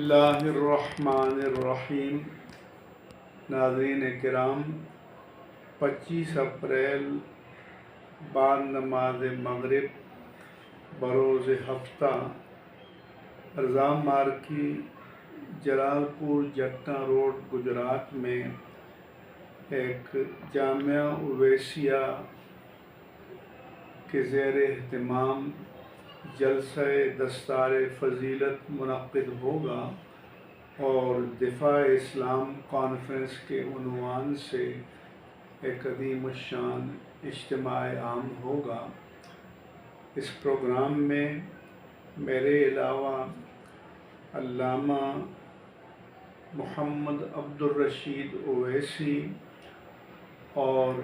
اللہ الرحمن الرحیم۔ ناظرین کرام، 25 اپریل بعد نماز مغرب بروز ہفتہ رضا مارکی، جلال پور جٹا روڈ، گجرات میں ایک جامعہ اویسیہ کے زیر اہتمام جلسہ دستار فضیلت منعقد ہوگا اور دفاع اسلام کانفرنس کے عنوان سے ایک عظیم الشان اجتماع عام ہوگا۔ اس پروگرام میں میرے علاوہ علامہ محمد عبدالرشید اویسی اور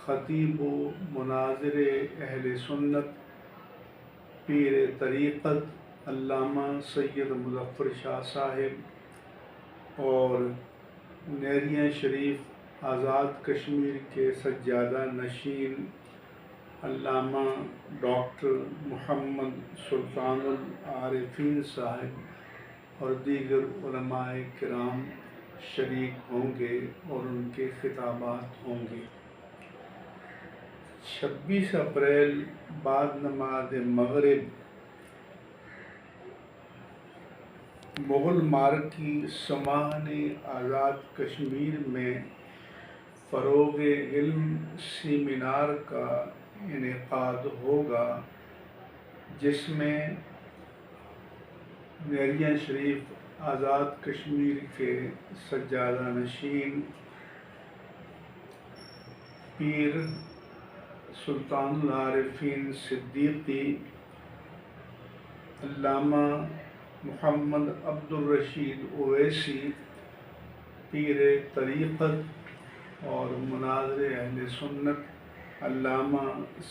خطیب و مناظر اہل سنت پیر طریقت علامہ سید مظفر شاہ صاحب اور نیریاں شریف آزاد کشمیر کے سجادہ نشین علامہ ڈاکٹر محمد سلطان العارفین صاحب اور دیگر علماء کرام شریک ہوں گے اور ان کے خطابات ہوں گے۔ 26 اپریل بعد نماز مغرب مغل مارکی سماہن آزاد کشمیر میں فروغ علم سیمینار کا انعقاد ہوگا، جس میں نیریاں شریف آزاد کشمیر کے سجادہ نشین پیر سلطان العارفین صدیقی، علامہ محمد عبدالرشید اویسی پیر طریقت اور مناظر اہل سنت علامہ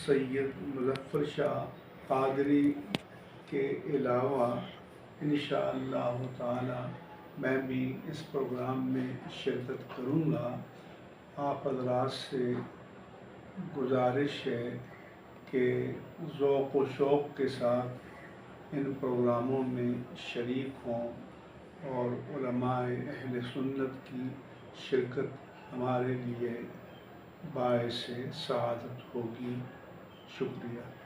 سید مظفر شاہ قادری کے علاوہ انشاءاللہ تعالی میں بھی اس پروگرام میں شرکت کروں گا۔ آپ حضرات سے گزارش ہے کہ ذوق و شوق کے ساتھ ان پروگراموں میں شریک ہوں اور علماء اہل سنت کی شرکت ہمارے لیے باعث سعادت ہوگی۔ شکریہ۔